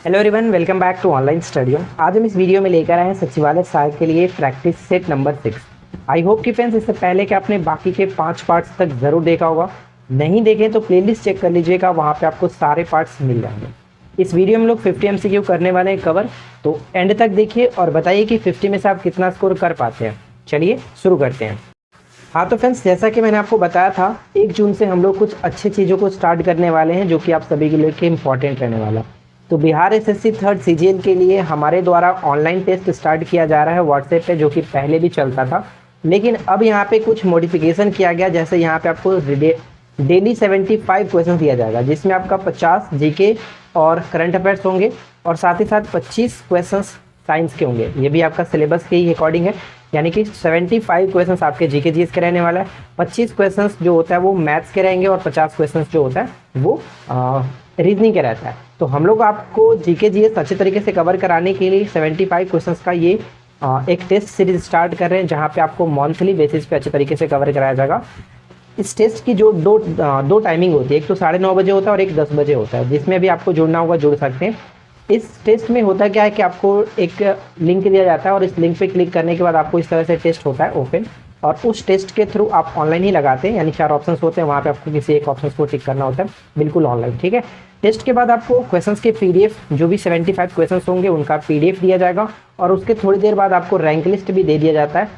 Hello everyone, welcome back to online studio. आज हम इस वीडियो में लेकर आए हैं सचिवालय सहायक के लिए practice set number 6। I hope कि फ्रेंड्स इससे पहले कि आपने बाकी के 5 पार्ट्स तक ज़रूर देखा होगा। नहीं देखें तो प्लेलिस्ट चेक कर लीजिएगा, वहाँ पे आपको सारे पार्ट्स मिल जाएंगे। इस वीडियो में लोग 50 MCQ करने वाले हैं कवर, तो एंड तक देखिए और बताइए कि 50 में से आप कितना स्कोर कर पाते हैं। चलिए शुरू करते हैं। हाँ तो फ्रेंड्स, जैसा कि मैंने आपको बताया था 1 जून से हम लोग कुछ अच्छी चीज़ों को स्टार्ट करने वाले हैं जो कि आप सभी के लिए इंपॉर्टेंट रहने वाला। तो बिहार एसएससी 3rd CGL के लिए हमारे द्वारा ऑनलाइन टेस्ट स्टार्ट किया जा रहा है व्हाट्सएप पे, जो कि पहले भी चलता था, लेकिन अब यहाँ पे कुछ मॉडिफिकेशन किया गया। जैसे यहाँ पे आपको डेली 75 क्वेश्चन दिया जाएगा, जिसमें आपका 50 जीके और करंट अफेयर्स होंगे और साथ ही साथ 25 क्वेश्चन साइंस के होंगे। ये भी आपका सिलेबस के ही अकॉर्डिंग है, यानी कि 75 क्वेश्चंस आपके जीके जीएस के रहने वाला है। 25 क्वेश्चंस जो होता है वो मैथ्स के रहेंगे और 50 क्वेश्चंस जो होता है वो रीजनिंग के रहता है। तो हम लोग आपको जीके जीएस अच्छे तरीके से कवर कराने के लिए 75 क्वेश्चंस का ये एक टेस्ट सीरीज स्टार्ट कर रहे हैं, जहाँ पे आपको मंथली बेसिस पे अच्छे तरीके से कवर कराया जाएगा। इस टेस्ट की जो दो टाइमिंग होती है, एक तो 9:30 बजे होता है और एक 10 बजे होता है, जिसमें भी आपको जुड़ना होगा जुड़ सकते हैं। इस टेस्ट में होता क्या है कि आपको एक लिंक दिया जाता है और इस लिंक पे क्लिक करने के बाद आपको इस तरह से टेस्ट होता है ओपन, और उस टेस्ट के थ्रू आप ऑनलाइन ही लगाते हैं, यानी 4 ऑप्शंस होते हैं, वहाँ पे आपको किसी एक ऑप्शन को टिक करना होता है, बिल्कुल ऑनलाइन। ठीक है, टेस्ट के बाद आपको क्वेश्चंस के पीडीएफ, जो भी 75 क्वेश्चंस होंगे उनका पीडीएफ दिया जाएगा, और उसके थोड़ी देर बाद आपको रैंक लिस्ट भी दे दिया जाता है,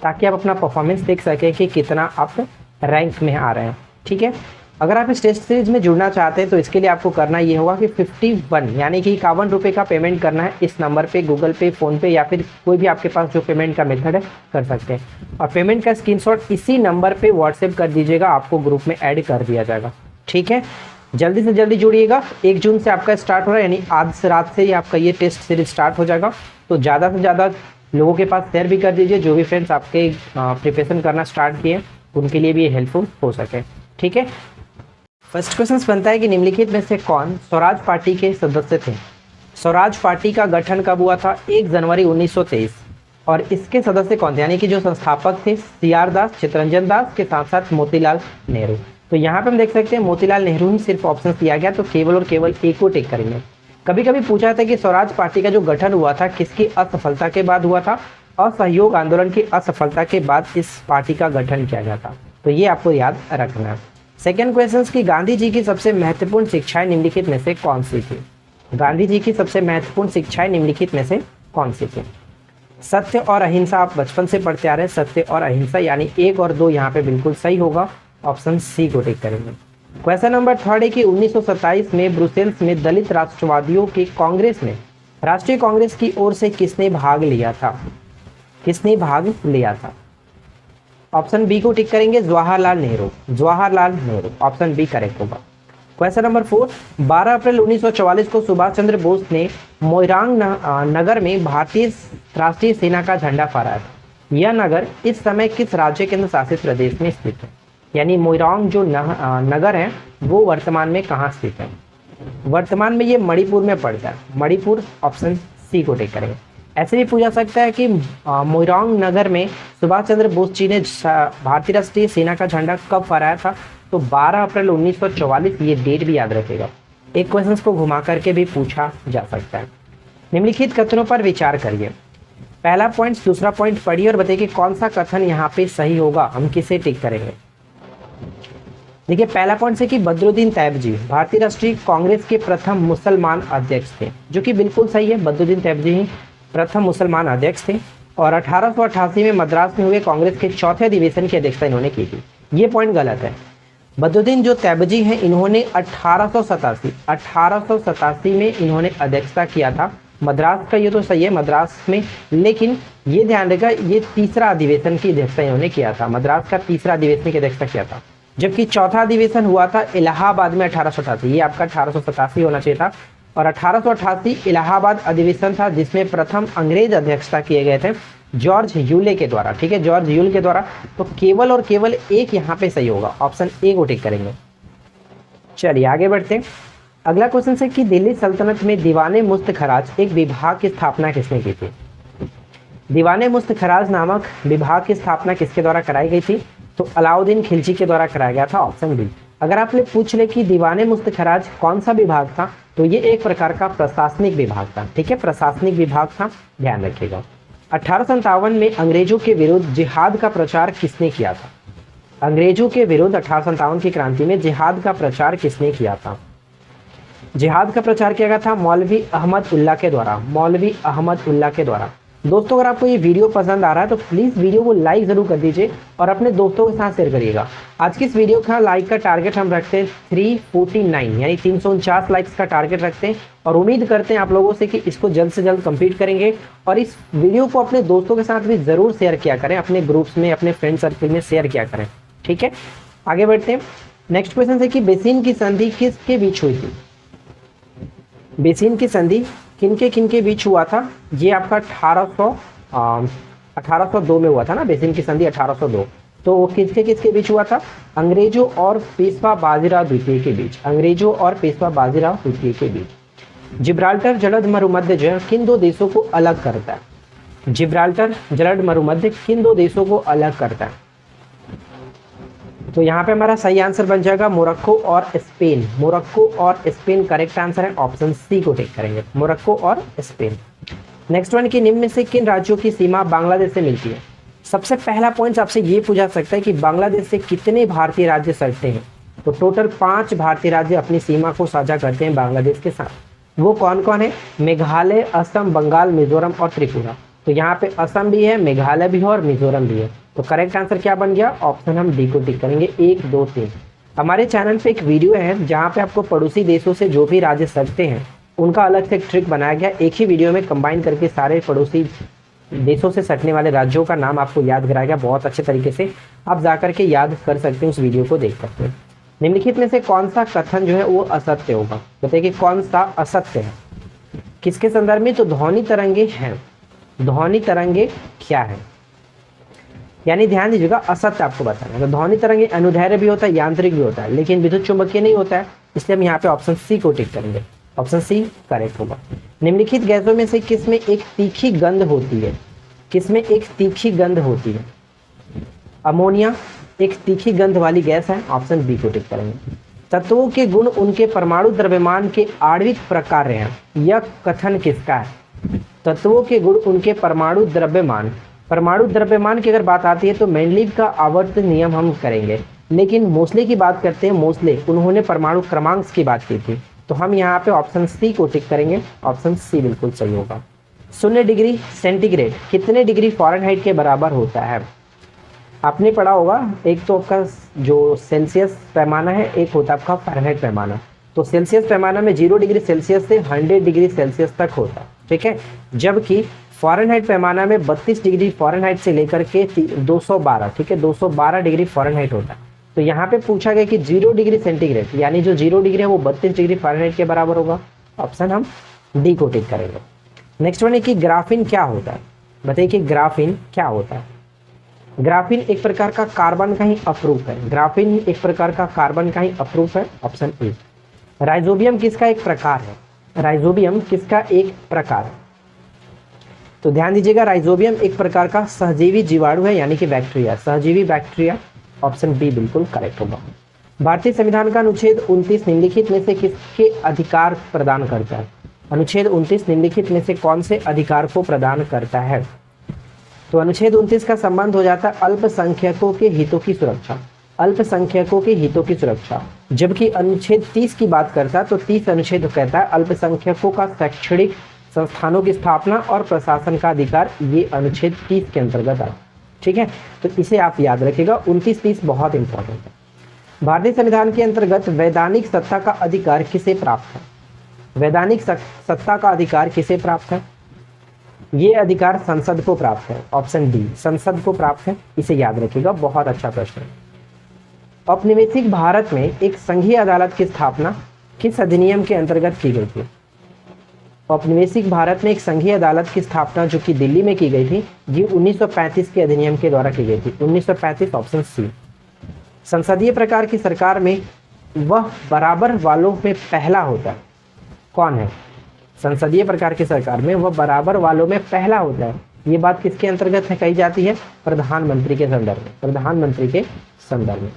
ताकि आप अपना परफॉर्मेंस देख सकें कि कितना आप रैंक में आ रहे हैं। ठीक है, अगर आप इस टेस्ट सीरीज में जुड़ना चाहते हैं तो इसके लिए आपको करना ये होगा कि 51 यानी कि 51 रुपये का पेमेंट करना है इस नंबर पे, गूगल पे, फ़ोन पे या फिर कोई भी आपके पास जो पेमेंट का मेथड है कर सकते हैं, और पेमेंट का स्क्रीनशॉट इसी नंबर पे व्हाट्सएप कर दीजिएगा, आपको ग्रुप में ऐड कर दिया जाएगा। ठीक है, जल्दी से जल्दी जुड़िएगा। 1 जून से आपका स्टार्ट हो रहा है, यानी आज से रात से ही आपका ये टेस्ट सीरीज स्टार्ट हो जाएगा। तो ज़्यादा से ज़्यादा लोगों के पास शेयर भी कर दीजिए, जो भी फ्रेंड्स आपके प्रिपरेशन करना स्टार्ट किए उनके लिए भी ये हेल्पफुल हो सके। ठीक है, फर्स्ट क्वेश्चन बनता है कि निम्नलिखित में से कौन स्वराज पार्टी के सदस्य थे। स्वराज पार्टी का गठन कब हुआ था? 1 जनवरी 1923। और इसके सदस्य कौन थे, यानी कि जो संस्थापक थे CR दास, चित्तरंजन दास के साथ साथ मोतीलाल नेहरू। तो यहाँ पे हम देख सकते हैं मोतीलाल नेहरू ही सिर्फ ऑप्शन दिया गया, तो केवल और केवल एक को टिक करेंगे। कभी कभी पूछा था कि स्वराज पार्टी का जो गठन हुआ था किसकी असफलता के बाद हुआ था? असहयोग आंदोलन की असफलता के बाद इस पार्टी का गठन किया गया था, तो ये आपको याद रखना है। सेकेंड क्वेश्चन की गांधी जी की सबसे महत्वपूर्ण शिक्षाएं निम्नलिखित में से कौन सी थी? गांधी जी की सबसे महत्वपूर्ण शिक्षाएं निम्नलिखित में से कौन सी थी? सत्य और अहिंसा, आप बचपन से पढ़ते आ रहे हैं, सत्य और अहिंसा, यानी 1 और 2 यहाँ पे बिल्कुल सही होगा, ऑप्शन सी को टिक करेंगे। क्वेश्चन नंबर 3 है कि 1927 में ब्रुसेल्स में दलित राष्ट्रवादियों की कांग्रेस में राष्ट्रीय कांग्रेस की ओर से किसने भाग लिया था? किसने भाग लिया था? ऑप्शन बी को टिक करेंगे, Jawaharlal Nehru. Jawaharlal Nehru, option B correct होगा। क्वेश्चन नंबर 4, 12 अप्रैल 1944 को सुभाष चंद्र बोस ने मोइरांग नगर में भारतीय राष्ट्रीय सेना का झंडा फहराया था। यह नगर इस समय किस राज्य केंद्र शासित प्रदेश में स्थित है? यानी मोइरांग जो नगर है वो वर्तमान में कहाँ स्थित है? वर्तमान में ये मणिपुर में पड़ता है, मणिपुर, ऑप्शन सी को टिक करेंगे। ऐसे भी पूछा सकता है कि मोइरांग नगर में सुभाष चंद्र बोस जी ने भारतीय राष्ट्रीय सेना का झंडा कब फहराया था? तो 12 अप्रैल 1944, ये डेट भी याद रखेगा। एक क्वेश्चन को घुमा करके भी पूछा जा सकता है। निम्नलिखित कथनों पर विचार करिए। पहला पॉइंट, दूसरा पॉइंट पढ़िए और बताइए कि कौन सा कथन यहाँ पे सही होगा, हम किसे टिक करेंगे। देखिए, पहला पॉइंट से कि बदरुद्दीन तैयबजी भारतीय राष्ट्रीय कांग्रेस के प्रथम मुसलमान अध्यक्ष थे, जो कि बिल्कुल सही है, बदरुद्दीन तैयबजी ही प्रथम मुसलमान अध्यक्ष थे, और 1888 में मद्रास में हुए कांग्रेस के 4थे अधिवेशन की अध्यक्षता इन्होंने की थी। ये पॉइंट गलत है। बदरुद्दीन जो तैयबजी हैं इन्होंने 1887 में इन्होंने अध्यक्षता किया था मद्रास का, ये तो सही है, मद्रास में, लेकिन ये ध्यान रखा ये तीसरा अधिवेशन की अध्यक्षता इन्होंने किया था, मद्रास का तीसरा अधिवेशन की अध्यक्षता किया था, जबकि चौथा अधिवेशन हुआ था इलाहाबाद में 1888। ये आपका 1887 होना चाहिए था, और 1888 इलाहाबाद अधिवेशन था जिसमें प्रथम अंग्रेज अध्यक्षता किए गए थे जॉर्ज यूले के द्वारा। ठीक है, जॉर्ज यूले के द्वारा, तो केवल और केवल एक यहाँ पे सही होगा, ऑप्शन ए को टिक करेंगे। चलिए आगे बढ़ते हैं। अगला क्वेश्चन है कि दिल्ली सल्तनत में दीवाने मुस्त खराज एक विभाग की स्थापना किसने की थी? दीवाने मुस्त खराज नामक विभाग की स्थापना किसके द्वारा कराई गई थी? तो अलाउद्दीन खिलजी के द्वारा कराया गया था, ऑप्शन बी। अगर आपने पूछ ले कि दीवाने मुस्तखराज कौन सा विभाग था, तो ये एक प्रकार का प्रशासनिक विभाग था। ठीक है, प्रशासनिक विभाग था, ध्यान रखिएगा। 1857 में अंग्रेजों के विरुद्ध जिहाद का प्रचार किसने किया था? अंग्रेजों के विरुद्ध 1857 की क्रांति में जिहाद का प्रचार किसने किया था? जिहाद का प्रचार किया गया था मौलवी अहमद उल्ला के द्वारा, मौलवी अहमद उल्ला के द्वारा। दोस्तों, अगर आपको ये वीडियो पसंद आ रहा है तो प्लीज़ वीडियो को लाइक ज़रूर कर दीजिए और अपने दोस्तों के साथ शेयर करिएगा। आज की इस वीडियो का लाइक का टारगेट हम रखते हैं 349, यानी 349 लाइक्स का टारगेट रखते हैं और उम्मीद करते हैं आप लोगों से कि इसको जल्द से जल्द कंप्लीट करेंगे। और इस वीडियो को अपने दोस्तों के साथ भी ज़रूर शेयर किया करें, अपने ग्रुप्स में, अपने फ्रेंड सर्कल में शेयर किया करें। ठीक है, आगे बढ़ते हैं। नेक्स्ट क्वेश्चन है कि बेसिन की संधि किसके बीच हुई थी? बेसिन की संधि किनके बीच हुआ था? ये आपका 1802 में हुआ था ना, बेसिन की संधि 1802। तो किसके बीच हुआ था? अंग्रेजों और पेशवा बाजीराव द्वितीय के बीच, अंग्रेजों और पेशवा बाजीराव द्वितीय के बीच। जिब्राल्टर जलद मरुमध्य जो है किन दो देशों को अलग करता है? जिब्राल्टर जलद मरुमध्य किन दो देशों को अलग करता है? तो यहाँ पे हमारा सही आंसर बन जाएगा मोरक्को और स्पेन। मोरक्को और स्पेन करेक्ट आंसर है, ऑप्शन सी को टिक करेंगे, मोरक्को और स्पेन। नेक्स्ट वन कि निम्न में से किन राज्यों की सीमा बांग्लादेश से मिलती है? सबसे पहला पॉइंट आपसे ये पूछा सकता है कि बांग्लादेश से कितने भारतीय राज्य सटते हैं? तो टोटल 5 भारतीय राज्य अपनी सीमा को साझा करते हैं बांग्लादेश के साथ। वो कौन कौन है? मेघालय, असम, बंगाल, मिजोरम और त्रिपुरा। तो यहाँ पे असम भी है, मेघालय भी है और मिजोरम भी है। तो करेक्ट आंसर क्या बन गया? ऑप्शन हम डी को टिक करेंगे, 1, 2, 3। हमारे चैनल पे एक वीडियो है जहाँ पे आपको पड़ोसी देशों से जो भी राज्य सटते हैं उनका अलग से एक ट्रिक बनाया गया, एक ही वीडियो में कंबाइन करके सारे पड़ोसी देशों से सटने वाले राज्यों का नाम आपको याद कराया गया। बहुत अच्छे तरीके से आप जाकर के याद कर सकते हैं, उस वीडियो को देख सकते हैं। निम्नलिखित में से कौन सा कथन जो है वो असत्य होगा? बताइए कि कौन सा असत्य है, किसके संदर्भ में? तो ध्वनि तरंगे हैं। ध्वनि तरंगे क्या है? यानी ध्यान दीजिएगा, असत्य आपको बताना है। तो ध्वनि तरंगे अनुदैर्ध्य भी होता है, यांत्रिक भी होता है, लेकिन विद्युत चुंबकीय नहीं होता है, इसलिए हम यहाँ पे ऑप्शन सी को टिक करेंगे, ऑप्शन सी करेक्ट होगा। निम्नलिखित गैसों में से किसमें एक तीखी गंध होती है? किसमें एक तीखी गंध होती है? अमोनिया एक तीखी गंध वाली गैस है, ऑप्शन बी को टिक करेंगे। तत्वों के गुण उनके परमाणु द्रव्यमान के आणविक प्रकार हैं, यह कथन किसका है? तत्वों के गुण उनके परमाणु द्रव्यमान, परमाणु द्रव्यमान की अगर बात आती है तो मेंडलीव का आवर्त नियम हम करेंगे, लेकिन मोस्ले की बात करते हैं, मोस्ले उन्होंने परमाणु क्रमांक की बात की थी। तो हम यहाँ पे ऑप्शन सी को टिक करेंगे, ऑप्शन सी बिल्कुल सही होगा। 0 डिग्री सेंटीग्रेड कितने डिग्री फ़ारेनहाइट के बराबर होता है? आपने पढ़ा होगा, एक तो आपका जो सेल्सियस पैमाना है, एक होता है आपका फ़ारेनहाइट पैमाना। तो सेल्सियस पैमाना में 0 डिग्री सेल्सियस से 100 डिग्री सेल्सियस तक होता है, ठीक है, जबकि फ़ारेनहाइट पैमाना में 32 डिग्री फ़ारेनहाइट से लेकर के 212, ठीक है, 212 डिग्री फ़ारेनहाइट होता है। तो यहाँ पे पूछा गया कि 0 डिग्री सेंटीग्रेड, यानी जो 0 डिग्री है वो 32 डिग्री फ़ारेनहाइट के बराबर होगा, ऑप्शन हम डी को टिक करेंगे। नेक्स्ट वन है कि ग्राफीन क्या होता है? बताइए कि ग्राफीन क्या होता है? ग्राफीन एक प्रकार का कार्बन का ही अप्रूफ है, ग्राफीन एक प्रकार का कार्बन का ही अप्रूफ है, ऑप्शन ए। राइजोबियम किसका एक प्रकार है? राइजोबियम किसका एक प्रकार है? तो ध्यान दीजिएगा, राइजोबियम एक प्रकार का सहजीवी जीवाणु है, यानी कि बैक्टीरिया, सहजीवी बैक्टीरिया, ऑप्शन बी बिल्कुल करेक्ट होगा। भारतीय संविधान का अनुच्छेद 29 निम्नलिखित में से किसके अधिकार प्रदान करता है? अनुच्छेद 29 निम्नलिखित में से कौन से अधिकार को प्रदान करता है? तो अनुच्छेद 29 का संबंध हो जाता है अल्पसंख्यकों के हितों की सुरक्षा, अल्पसंख्यकों के हितों की सुरक्षा, जबकि अनुच्छेद 30 की बात करता है तो 30 अनुच्छेद कहता है अल्पसंख्यकों का शैक्षणिक संस्थानों की स्थापना और प्रशासन का अधिकार, ये अनुच्छेद 30 के अंतर्गत आता है, ठीक है। तो इसे आप याद रखिएगा, 29-30 बहुत इंपॉर्टेंट है। भारतीय संविधान के अंतर्गत वैधानिक सत्ता का अधिकार किसे प्राप्त है? वैधानिक सत्ता का अधिकार किसे प्राप्त है? ये अधिकार संसद को प्राप्त है, ऑप्शन डी संसद को प्राप्त है, इसे याद रखिएगा, बहुत अच्छा प्रश्न है। औपनिवेशिक भारत में एक संघीय अदालत की स्थापना किस अधिनियम के अंतर्गत की गई थी? औपनिवेशिक भारत में एक संघीय अदालत की स्थापना जो कि दिल्ली में की गई थी, ये 1935 के अधिनियम के द्वारा की गई थी, 1935, ऑप्शन सी। संसदीय प्रकार की सरकार में वह बराबर वालों में पहला होता है, कौन है? संसदीय प्रकार की सरकार में वह बराबर वालों में पहला होता है, ये बात किसके अंतर्गत है कही जाती है? प्रधानमंत्री के संदर्भ में, प्रधानमंत्री के संदर्भ में।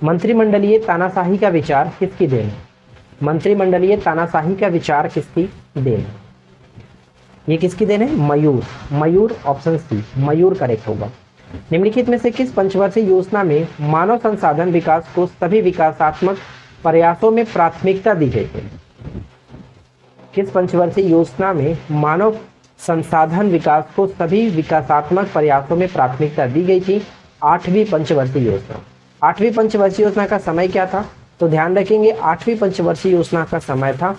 मंत्रिमंडलीय तानाशाही का विचार किसकी देन है? मंत्रिमंडलीय तानाशाही का विचार किसकी देन है? ये किसकी देन है? मयूर। मयूर ऑप्शन सी, मयूर करेक्ट होगा। निम्नलिखित में से किस पंचवर्षीय योजना में मानव संसाधन विकास को सभी विकासात्मक प्रयासों में प्राथमिकता दी गई है? किस पंचवर्षीय योजना में मानव संसाधन विकास को सभी विकासात्मक प्रयासों में प्राथमिकता दी गई थी? 8वीं पंचवर्षीय योजना। 8वीं पंचवर्षीय योजना का समय क्या था? तो ध्यान रखेंगे 8वीं पंचवर्षीय योजना का समय था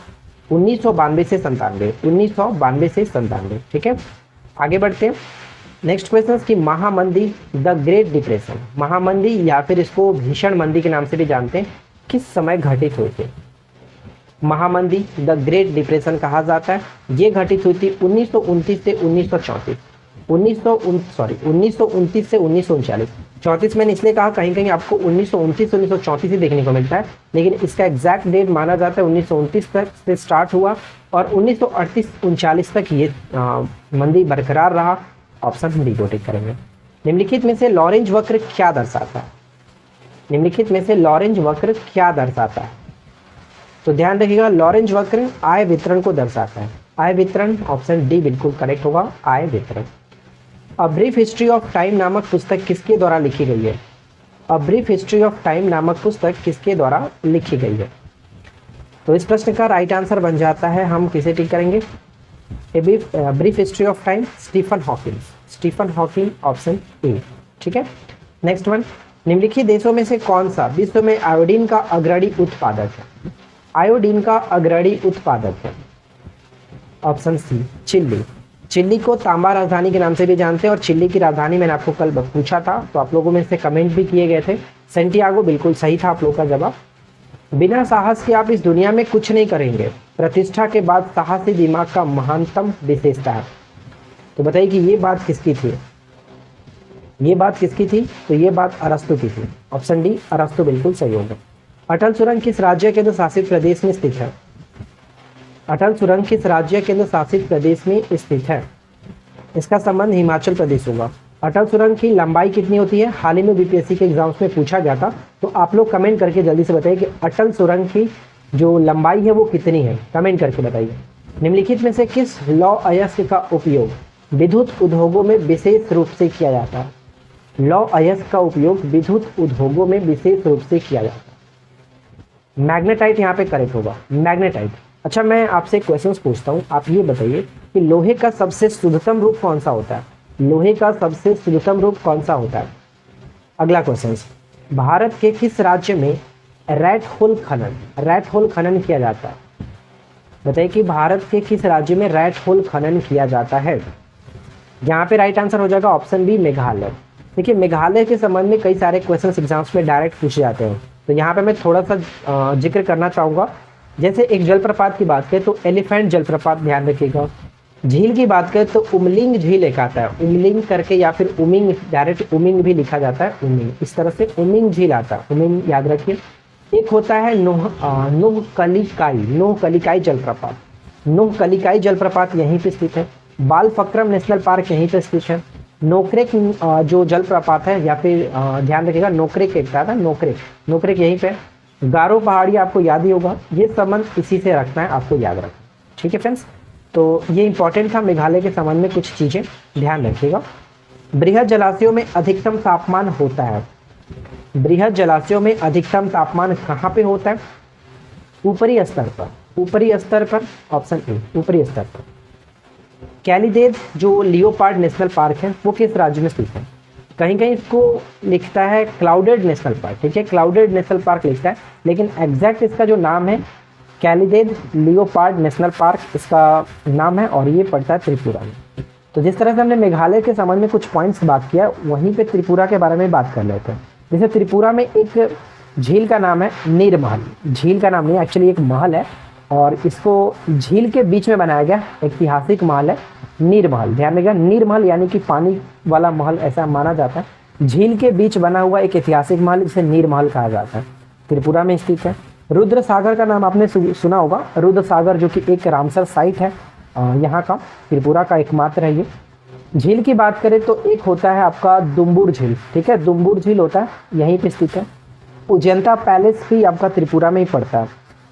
1992 से 97। 1992 से 97। ठीक है, आगे बढ़ते हैं। नेक्स्ट क्वेश्चन की महामंदी द ग्रेट डिप्रेशन, महामंदी या फिर इसको भीषण मंदी के नाम से भी जानते हैं, किस समय घटित हुई थी? महामंदी द ग्रेट डिप्रेशन कहा जाता है। ये घटित हुई थी 1929 से 1934। 1929 से 1939। 34 मैंने इसलिए कहा, कहीं कहीं आपको 1929 से 1934 ही देखने को मिलता है, लेकिन इसका एग्जैक्ट डेट माना जाता है 1929 तक से स्टार्ट हुआ और 1938-39 तक ये मंदी बरकरार रहा। ऑप्शन डी को टिक करेंगे। निम्नलिखित में से लॉरेंज वक्र क्या दर्शाता है? निम्नलिखित में से लॉरेंज वक्र क्या दर्शाता है? तो ध्यान रखिएगा, लॉरेंज वक्र आय वितरण को दर्शाता है। आय वितरण, ऑप्शन डी बिल्कुल करेक्ट होगा, आय वितरण। A brief history of time नामक पुस्तक किसके द्वारा लिखी गई है? A brief history of time नामक पुस्तक किसके द्वारा लिखी गई है? तो इस प्रश्न का राइट आंसर बन जाता है, हम किसे टिक करेंगे? A brief history of time, Stephen Hawking. Stephen Hawking, option A. ठीक है, नेक्स्ट वन। निम्नलिखित देशों में से कौन सा विश्व में आयोडीन का अग्रणी उत्पादक है? आयोडीन का अग्रणी उत्पादक है। Option C, chilli. चिली को तांबा राजधानी के नाम से भी जानते हैं और चिली की राजधानी मैंने आपको कल पूछा था, तो आप लोगों में से कमेंट भी किए गए थे। सेंटियागो बिल्कुल सही था आप लोग का जवाब। बिना साहस के आप इस दुनिया में कुछ नहीं करेंगे, प्रतिष्ठा के बाद साहसी दिमाग का महानतम विशेषता है। तो बताइए कि ये बात किसकी थी? ये बात किसकी थी? तो ये बात अरस्तु की थी। ऑप्शन डी, अरस्तु बिल्कुल सही होगा। अटल सुरंग किस राज्य केंद्र शासित प्रदेश में स्थित है? अटल सुरंग किस राज्य केंद्र शासित प्रदेश में स्थित है? इसका संबंध हिमाचल प्रदेश होगा। अटल सुरंग की लंबाई कितनी होती है? हाल ही में बीपीएससी के एग्जाम्स में पूछा गया था, तो आप लोग कमेंट करके जल्दी से बताइए कि अटल सुरंग की जो लंबाई है वो कितनी है, कमेंट करके बताइए। निम्नलिखित में से किस लौह अयस्क का उपयोग विद्युत उद्योगों में विशेष रूप से किया जाता है? लौह अयस्क का उपयोग विद्युत उद्योगों में विशेष रूप से किया जाता है। मैग्नेटाइट यहाँ पे करेक्ट होगा, मैग्नेटाइट। अच्छा, मैं आपसे क्वेश्चंस पूछता हूँ, आप ये बताइए कि लोहे का सबसे शुद्धतम रूप कौन सा होता है? लोहे का सबसे शुद्धतम रूप कौन सा होता है? अगला क्वेश्चन, भारत के किस राज्य में रैट होल खनन किया जाता है? बताइए कि भारत के किस राज्य में रैट होल खनन किया जाता है? यहाँ पे राइट आंसर हो जाएगा ऑप्शन बी, मेघालय। देखिए, मेघालय के संबंध में कई सारे क्वेश्चन एग्जाम्स में डायरेक्ट पूछे जाते हैं, तो यहाँ पे मैं थोड़ा सा जिक्र करना चाहूँगा। जैसे एक जलप्रपात की बात करें तो एलिफेंट जलप्रपात, ध्यान रखिएगा। झील की बात करें तो उमलिंग झील एक आता है, उमलिंग करके, या फिर उमिंग, डायरेक्ट उमिंग भी लिखा जाता है, उमिंग, इस तरह से उमिंग झील आता है, उमिंग याद रखिए। एक होता है नोहकलिकाई जलप्रपात। नोहकलिकाई जलप्रपात यहीं पे स्थित है। बालफक्रम नेशनल पार्क यहीं पे स्थित है। नोक्रेक जो जलप्रपात है, या फिर ध्यान रखिएगा नोक्रेक एक था, नोक्रेक यहीं पे। गारो पहाड़ी आपको याद ही होगा, ये संबंध इसी से रखना है, आपको याद रखना। ठीक है फ्रेंड्स, तो ये इंपॉर्टेंट था मेघालय के संबंध में कुछ चीज़ें, ध्यान रखिएगा। बृहद जलाशयों में अधिकतम तापमान होता है। बृहद जलाशयों में अधिकतम तापमान कहाँ पे होता है? ऊपरी स्तर पर, ऊपरी स्तर पर, ऑप्शन ए, ऊपरी स्तर पर। कैलीदेद जो लियोपार्ड नेशनल पार्क है वो किस राज्य में स्थित है? कहीं कहीं इसको लिखता है क्लाउडेड नेशनल पार्क, ठीक है, क्लाउडेड नेशनल पार्क लिखता है, लेकिन एग्जैक्ट इसका जो नाम है कैलीदेद लियोपार्ड नेशनल पार्क इसका नाम है, और ये पड़ता है त्रिपुरा में। तो जिस तरह से हमने मेघालय के संबंध में कुछ पॉइंट्स बात किया, वहीं पे त्रिपुरा के बारे में बात कर लेते हैं। जैसे त्रिपुरा में एक झील का नाम है नीरमहल। झील का नाम नहीं, एक्चुअली एक महल है, और इसको झील के बीच में बनाया गया ऐतिहासिक महल है नीरमहल। ध्यान रखिएगा, नीरमहल यानी कि पानी वाला महल ऐसा माना जाता है। झील के बीच बना हुआ एक ऐतिहासिक महल, जिसे नीरमहल कहा जाता है, त्रिपुरा में स्थित है। रुद्र सागर का नाम आपने सुना होगा, रुद्र सागर जो कि एक रामसर साइट है यहाँ का, त्रिपुरा का एकमात्र है ये। झील की बात करें तो एक होता है आपका दुम्बुर झील, ठीक है, दुम्बुर झील होता है, यहीं पे स्थित है। उजंता पैलेस भी आपका त्रिपुरा में ही पड़ता है।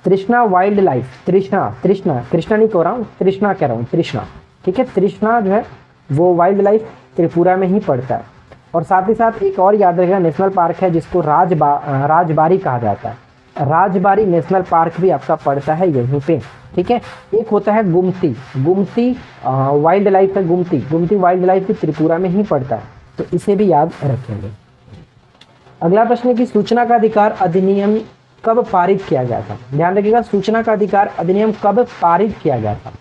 तृष्णा वाइल्ड लाइफ, तृष्णा तृष्णा कृष्णा नहीं कह रहा हूँ, तृष्णा कह रहा हूँ, तृष्णा, ठीक है। तृष्णा जो है वो वाइल्ड लाइफ त्रिपुरा में ही पड़ता है। और साथ ही साथ एक और याद रखिएगा नेशनल पार्क है जिसको राजबारी कहा जाता है। राजबारी नेशनल पार्क भी आपका पड़ता है यहीं पे, ठीक है। एक होता है गुमती, गुमती वाइल्ड लाइफ है, गुमती, गुमती वाइल्ड लाइफ भी त्रिपुरा में ही पड़ता है, तो इसे भी याद रखेंगे। अगला प्रश्न है कि सूचना का अधिकार अधिनियम कब पारित किया गया था। ध्यान रखिएगा, सूचना का अधिकार अधिनियम कब पारित किया गया था।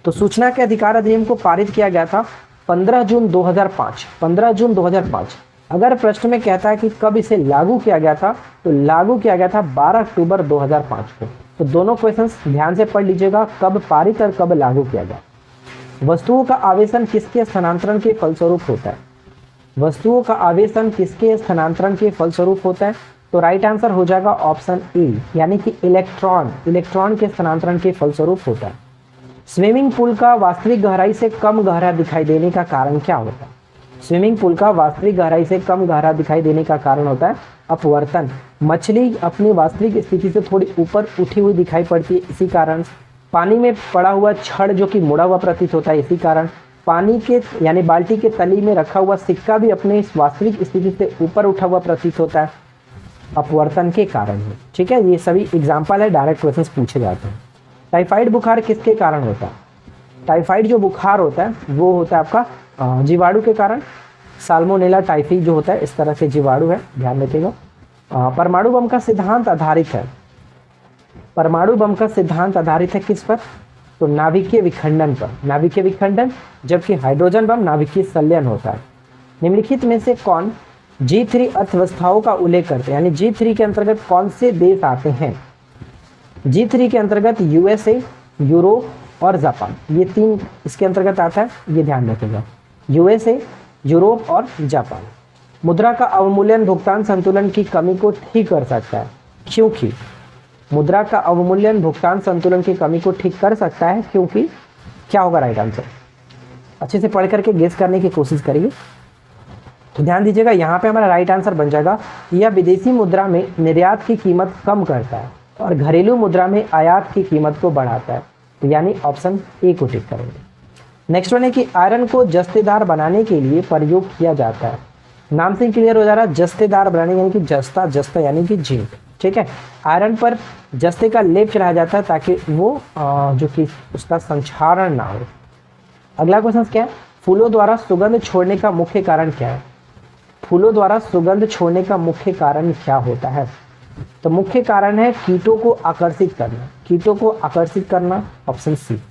तो सूचना के अधिकार अधिनियम को पारित किया गया था 15 जून 2005, 15 जून 2005। अगर प्रश्न में कहता है कि कब इसे लागू किया गया था, तो लागू किया गया था 12 अक्टूबर 2005 को। तो दोनों क्वेश्चंस ध्यान से पढ़ लीजिएगा, कब पारित और कब लागू किया गया। वस्तुओं का आवेशन किसके स्थानांतरण के फलस्वरूप होता है। वस्तुओं का आवेशन किसके स्थानांतरण के फलस्वरूप होता है, तो राइट आंसर हो जाएगा ऑप्शन ए, यानी कि इलेक्ट्रॉन, इलेक्ट्रॉन के स्थानांतरण के फलस्वरूप होता है। स्विमिंग पूल का वास्तविक गहराई से कम गहरा दिखाई देने का कारण क्या होता है। स्विमिंग पूल का वास्तविक गहराई से कम गहरा दिखाई देने का कारण होता है अपवर्तन। मछली अपनी वास्तविक स्थिति से थोड़ी ऊपर उठी हुई दिखाई पड़ती है, इसी कारण। पानी में पड़ा हुआ छड़ जो कि मुड़ा हुआ प्रतीत होता है, इसी कारण। पानी के यानी बाल्टी के तली में रखा हुआ सिक्का भी अपने इस वास्तविक स्थिति से ऊपर उठा हुआ प्रतीत होता है, अपवर्तन के कारण है, ठीक है। ये सभी एग्जाम्पल है, डायरेक्ट क्वेश्चंस पूछे जाते हैं। टाइफाइड बुखार किसके कारण होता है। टाइफाइड जो बुखार होता है वो होता है आपका जीवाणु के कारण। साल्मोनेला टाइफी जो होता है इस तरह से जीवाणु है, ध्यान रखिएगा। परमाणु बम का सिद्धांत आधारित है, परमाणु बम का सिद्धांत आधारित है किस पर, तो नाभिकीय विखंडन पर, नाभिकीय विखंडन। जबकि हाइड्रोजन बम नाभिकीय संलयन होता है। निम्नलिखित में से कौन G3 अर्थव्यवस्थाओं का उल्लेख करते हैं, यानी G3 के अंतर्गत कौन से देश आते हैं। G3 के अंतर्गत USA, यूरोप और जापान, ये तीन इसके अंतर्गत आता है, ये ध्यान रखिएगा, USA, यूरोप और जापान। मुद्रा का अवमूल्यन भुगतान संतुलन की कमी को ठीक कर सकता है, क्योंकि मुद्रा का अवमूल्यन भुगतान संतुलन की कमी को ठीक कर सकता है, क्योंकि क्या होगा राइट आंसर। अच्छे से पढ़ करके गेस करने की कोशिश करिए। तो ध्यान दीजिएगा, यहाँ पे हमारा राइट आंसर बन जाएगा, यह विदेशी मुद्रा में निर्यात की कीमत कम करता है और घरेलू मुद्रा में आयात की कीमत को बढ़ाता है, तो यानी ऑप्शन ए को टिक करेंगे। नेक्स्ट वन है कि आयरन को जस्तेदार बनाने के लिए प्रयोग किया जाता है। नाम से क्लियर हो जा रहा है, जस्तेदार बनाने यानी कि जस्ता, जस्ता यानी कि जिंक, ठीक है। आयरन पर जस्ते का लेप चढ़ाया जाता है ताकि वो जो कि उसका संक्षारण ना हो। अगला क्वेश्चन क्या है, फूलों द्वारा सुगंध छोड़ने का मुख्य कारण क्या है। फूलों द्वारा सुगंध छोड़ने का मुख्य कारण क्या होता है, तो मुख्य कारण है कीटों को आकर्षित करना, कीटों को आकर्षित करना, ऑप्शन सी।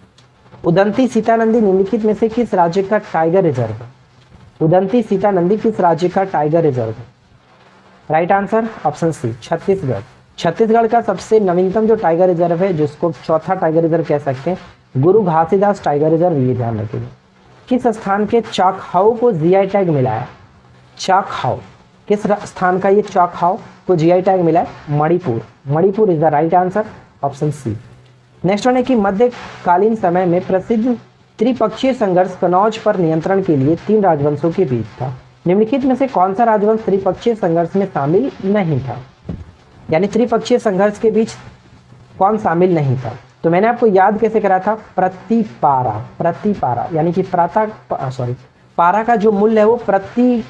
उदंती सीता नदी निम्नलिखित में से किस राज्य का टाइगर रिजर्व है। उदंती सीता नदी किस राज्य का टाइगर रिजर्व है, right answer option C, Chhattisgarh. Chhattisgarh का सबसे नवीनतम जो टाइगर रिजर्व है, जिसको चौथा टाइगर रिजर्व कह सकते हैं, गुरु घासीदास टाइगर रिजर्व, ये ध्यान रखिएगा। किस स्थान के चाकहाउ को जीआई टैग मिला है। चाकहाउ, किस स्थान का ये चाकहाउ को जीआई टैग मिला है, Manipur. Manipur is the right answer, option C. Next one है कि मध्यकालीन समय में प्रसिद्ध त्रिपक्षीय संघर्ष कनौज पर नियंत्रण के लिए 3 राजवंशों के बीच था। निम्नलिखित में से कौन सा राजवंश त्रिपक्षीय संघर्ष में शामिल नहीं था, यानी त्रिपक्षीय संघर्ष के बीच कौन शामिल नहीं था। तो मैंने आपको याद कैसे करा था, प्रतिपारा, प्रतिपारा यानी कि पारा का जो मूल्य है वो प्रति,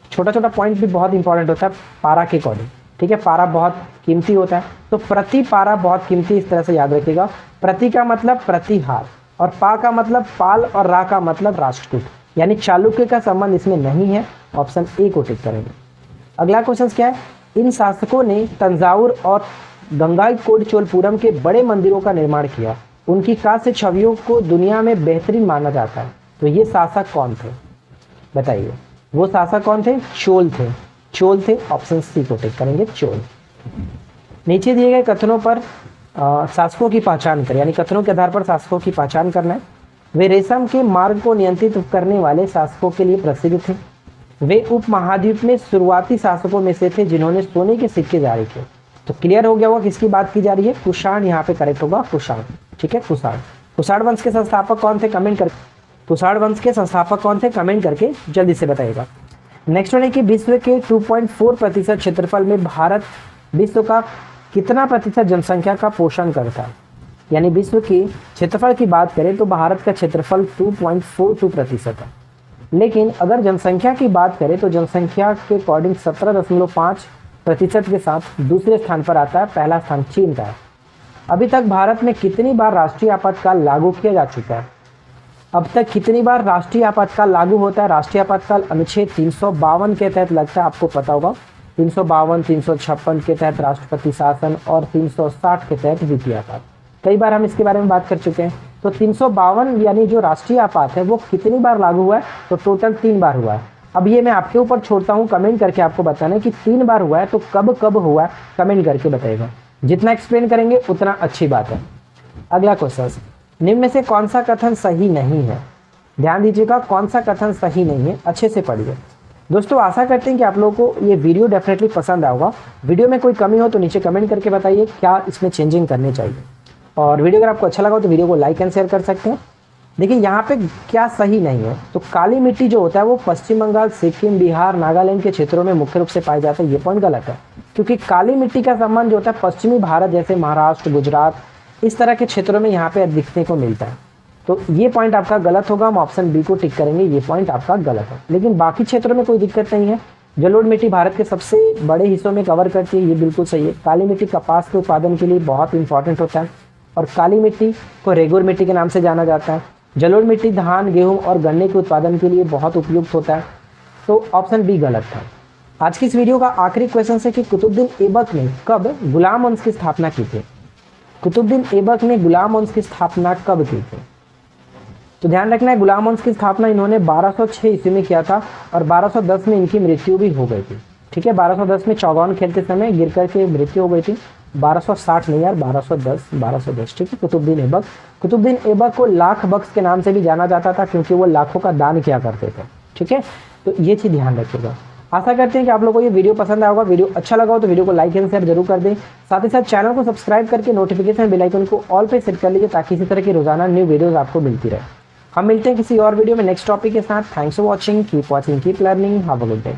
छोटा छोटा पॉइंट भी बहुत इंपॉर्टेंट होता है पारा के अकॉर्डिंग, ठीक है। पारा बहुत कीमती होता है, तो प्रति पारा बहुत कीमती, इस तरह से याद रखिएगा। प्रति का मतलब प्रतिहार, और पा का मतलब पाल, और रा का मतलब राष्ट्रकूट, यानी चालुक्य का संबंध इसमें नहीं है, ऑप्शन ए को टिक करेंगे। अगला क्वेश्चन क्या है, इन शासकों ने तंजावुर और गंगाईकोंडचोलपुरम के बड़े मंदिरों का निर्माण किया, उनकी कांस्य छवियों को दुनिया में बेहतरीन माना जाता है, तो ये शासक कौन थे, बताइए वो शासक कौन थे, चोल थे, चोल थे, ऑप्शन सी को टिक करेंगे, चोल। नीचे दिए गए कथनों पर शासकों की पहचान करें, यानी कथनों के आधार पर शासकों की पहचान करना है। वे रेशम के मार्ग को नियंत्रित करने वाले शासकों के लिए प्रसिद्ध थे। वे उपमहाद्वीप में शुरुआती शासकों में से थे जिन्होंने सोने के सिक्के जारी किए। तो क्लियर हो गया होगा किसकी बात की जा रही है, कुषाण यहाँ पे करेक्ट होगा, कुषाण, ठीक है, कुषाण। कुषाण वंश के संस्थापक कौन थे, कमेंट करके, कुषाण वंश के संस्थापक कौन थे, कमेंट करके जल्दी से बताइएगा। नेक्स्ट वन है कि विश्व के 2.4% क्षेत्रफल में भारत विश्व का कितना प्रतिशत जनसंख्या का पोषण करता है? यानी विश्व की क्षेत्रफल की बात करें तो भारत का क्षेत्रफल 2.42% है, लेकिन अगर जनसंख्या की बात करें तो जनसंख्या के अकॉर्डिंग 17.5% के साथ दूसरे स्थान पर आता है। पहला स्थान चीन का है। अभी तक भारत में कितनी बार राष्ट्रीय आपातकाल लागू किया जा चुका है? अब तक कितनी बार राष्ट्रीय आपातकाल लागू होता है? राष्ट्रीय आपातकाल अनुच्छेद 352 के तहत लगता है, आपको पता होगा। 352, 356 के तहत राष्ट्रपति शासन और 360 के तहत वित्तीय आपात। कई बार हम इसके बारे में बात कर चुके हैं। तो 352 यानी जो राष्ट्रीय आपात है वो कितनी बार लागू हुआ है? तो टोटल 3 बार हुआ है। अब ये मैं आपके ऊपर छोड़ता हूँ कमेंट करके आपको बताना है कि 3 बार हुआ है तो कब कब हुआ है, कमेंट करके बताइएगा। जितना एक्सप्लेन करेंगे उतना अच्छी बात है। अगला क्वेश्चन, निम्न में से कौन सा कथन सही नहीं है? ध्यान दीजिएगा, कौन सा कथन सही नहीं है, अच्छे से पढ़िए। दोस्तों आशा करते हैं कि आप लोगों को ये वीडियो डेफिनेटली पसंद आएगा। वीडियो में कोई कमी हो तो नीचे कमेंट करके बताइए क्या इसमें चेंजिंग करनी चाहिए। और वीडियो अगर आपको अच्छा लगा तो वीडियो को लाइक एंड शेयर कर सकते हैं। देखिए यहाँ पे क्या सही नहीं है, तो काली मिट्टी जो होता है वो पश्चिम बंगाल, सिक्किम, बिहार, नागालैंड के क्षेत्रों में मुख्य रूप से पाया जाता है। ये पॉइंट गलत है, क्योंकि काली मिट्टी का संबंध जो होता है पश्चिमी भारत जैसे महाराष्ट्र, गुजरात, इस तरह के क्षेत्रों में यहाँ पे दिखने को मिलता है। तो ये पॉइंट आपका गलत होगा, हम ऑप्शन बी को टिक करेंगे, ये पॉइंट आपका गलत है। लेकिन बाकी क्षेत्रों में कोई दिक्कत नहीं है। जलोढ़ मिट्टी भारत के सबसे बड़े हिस्सों में कवर करती है, ये बिल्कुल सही है। काली मिट्टी कपास के उत्पादन के लिए बहुत इंपॉर्टेंट होता है और काली मिट्टी को रेगुर मिट्टी के नाम से जाना जाता है। जलोढ़ मिट्टी धान, गेहूं और गन्ने के उत्पादन के लिए बहुत उपयुक्त होता है। तो ऑप्शन बी गलत था। आज की इस वीडियो का आखिरी क्वेश्चन है कि कुतुबुद्दीन ऐबक ने कब गुलाम वंश की स्थापना की थी? कुतुबुद्दीन ऐबक ने गुलाम वंश की स्थापना कब की थी? तो ध्यान रखना है, गुलाम वंश की स्थापना इन्होंने 1206 ईस्वी में किया था और 1210 में इनकी मृत्यु भी हो गई थी। ठीक है, 1210 में चौगान खेलते समय गिर करके मृत्यु हो गई थी। 1260 नहीं यार, 1210। ठीक है, कुतुबुद्दीन ऐबक को लाख बख्श के नाम से भी जाना जाता था, क्योंकि वो लाखों का दान किया करते थे। ठीक है, तो ये चीज़ ध्यान रखिएगा। आशा करते हैं कि आप लोगों को ये वीडियो पसंद आएगा। वीडियो अच्छा लगा हो तो वीडियो को लाइक एंड शेयर जरूर कर दें। साथ ही साथ चैनल को सब्सक्राइब करके नोटिफिकेशन बेल आइकन को ऑल पे सेट कर लीजिए, ताकि इसी तरह की रोजाना न्यू वीडियोस आपको मिलती रहे। हम मिलते हैं किसी और वीडियो में नेक्स्ट टॉपिक के साथ। Thanks for watching, keep watching, keep learning, have a good day.